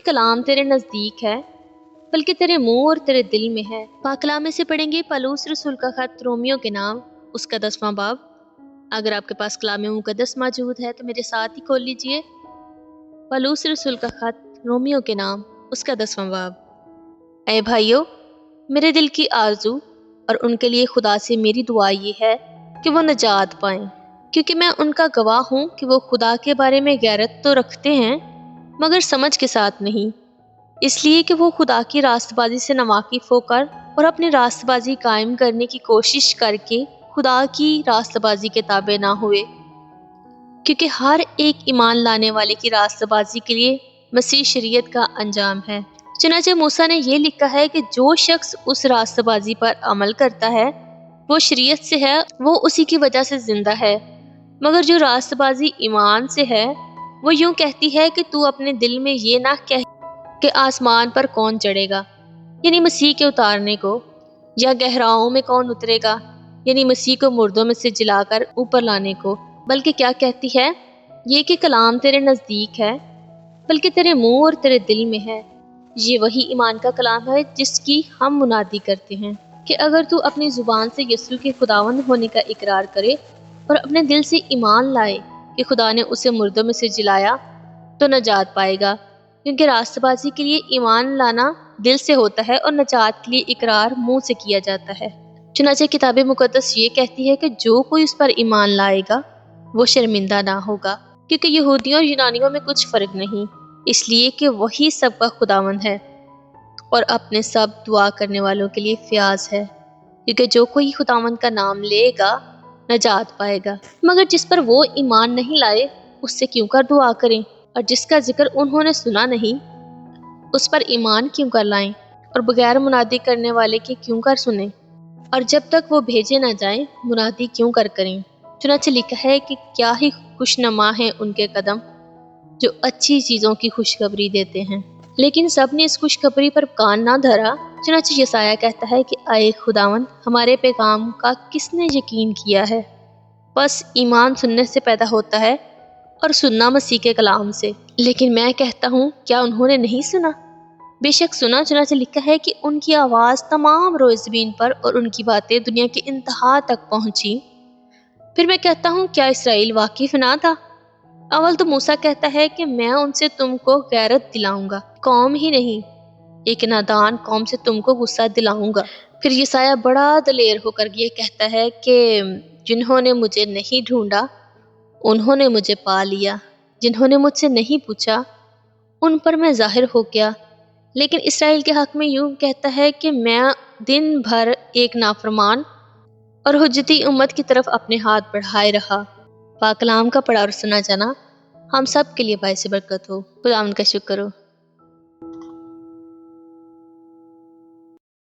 کلام تیرے نزدیک ہے بلکہ تیرے منہ اور تیرے دل میں ہے۔ پاک کلام میں سے پڑھیں گے پالوس رسول کا خط رومیو کے نام، اس کا 10واں باب۔ اگر آپ کے پاس کلام مقدس موجود ہے تو میرے ساتھ ہی کھول لیجئے۔ پالوس رسول کا خط رومیو کے نام، اس کا 10واں باب۔ اے بھائیو، میرے دل کی آرزو اور ان کے لیے خدا سے میری دعا یہ ہے کہ وہ نجات پائیں، کیونکہ میں ان کا گواہ ہوں کہ وہ خدا کے بارے میں غیرت تو رکھتے ہیں مگر سمجھ کے ساتھ نہیں، اس لیے کہ وہ خدا کی راست بازی سے ناواقف ہو کر اور اپنی راست بازی قائم کرنے کی کوشش کر کے خدا کی راست بازی کے تابع نہ ہوئے، کیونکہ ہر ایک ایمان لانے والے کی راست بازی کے لیے مسیح شریعت کا انجام ہے۔ چنانچہ موسیٰ نے یہ لکھا ہے کہ جو شخص اس راست بازی پر عمل کرتا ہے وہ شریعت سے ہے، وہ اسی کی وجہ سے زندہ ہے، مگر جو راست بازی ایمان سے ہے وہ یوں کہتی ہے کہ تو اپنے دل میں یہ نہ کہہ کہ آسمان پر کون چڑھے گا، یعنی مسیح کے اتارنے کو، یا گہراؤں میں کون اترے گا، یعنی مسیح کو مردوں میں سے جلا کر اوپر لانے کو، بلکہ کیا کہتی ہے، یہ کہ کلام تیرے نزدیک ہے بلکہ تیرے منہ اور تیرے دل میں ہے۔ یہ وہی ایمان کا کلام ہے جس کی ہم منادی کرتے ہیں کہ اگر تو اپنی زبان سے یسوع کے خداوند ہونے کا اقرار کرے اور اپنے دل سے ایمان لائے کہ خدا نے اسے مردوں میں سے جلایا تو نجات پائے گا، کیونکہ راست بازی کے لیے ایمان لانا دل سے ہوتا ہے اور نجات کے لیے اقرار منہ سے کیا جاتا ہے۔ چنانچہ کتاب مقدس یہ کہتی ہے کہ جو کوئی اس پر ایمان لائے گا وہ شرمندہ نہ ہوگا، کیونکہ یہودیوں اور یونانیوں میں کچھ فرق نہیں، اس لیے کہ وہی سب کا خداوند ہے اور اپنے سب دعا کرنے والوں کے لیے فیاض ہے، کیونکہ جو کوئی خداوند کا نام لے گا نجات پائے گا۔ مگر جس پر وہ ایمان نہیں لائے اس سے کیوں کر دعا کریں، اور جس کا ذکر انہوں نے سنا نہیں اس پر ایمان کیوں کر لائیں، اور بغیر منادی کرنے والے کے کیوں کر سنیں، اور جب تک وہ بھیجے نہ جائیں منادی کیوں کر کریں۔ چنانچہ لکھا ہے کہ کیا ہی خوشنما ہیں ان کے قدم جو اچھی چیزوں کی خوشخبری دیتے ہیں، لیکن سب نے اس خوشخبری پر کان نہ دھرا۔ چنانچہ یسایہ کہتا ہے کہ اے خداوند، ہمارے پیغام کا کس نے یقین کیا ہے؟ بس ایمان سننے سے پیدا ہوتا ہے اور سننا مسیح کے کلام سے۔ لیکن میں کہتا ہوں کیا انہوں نے نہیں سنا؟ بے شک سنا، چنانچہ لکھا ہے کہ ان کی آواز تمام روئے زمین پر اور ان کی باتیں دنیا کی انتہا تک پہنچی۔ پھر میں کہتا ہوں کیا اسرائیل واقف نہ تھا؟ اول تو موسیٰ کہتا ہے کہ میں ان سے تم کو غیرت دلاؤں گا، قوم ہی نہیں ایک نادان قوم سے تم کو غصہ دلاؤں گا۔ پھر یسایہ بڑا دلیر ہو کر یہ کہتا ہے کہ جنہوں نے مجھے نہیں ڈھونڈا انہوں نے مجھے پا لیا، جنہوں نے مجھ سے نہیں پوچھا ان پر میں ظاہر ہو گیا۔ لیکن اسرائیل کے حق میں یوں کہتا ہے کہ میں دن بھر ایک نافرمان اور حجتی امت کی طرف اپنے ہاتھ بڑھائے رہا۔ پاک کلام کا پڑھا اور سنا جانا ہم سب کے لیے باعث برکت ہو۔ خداوند کا شکر ہو۔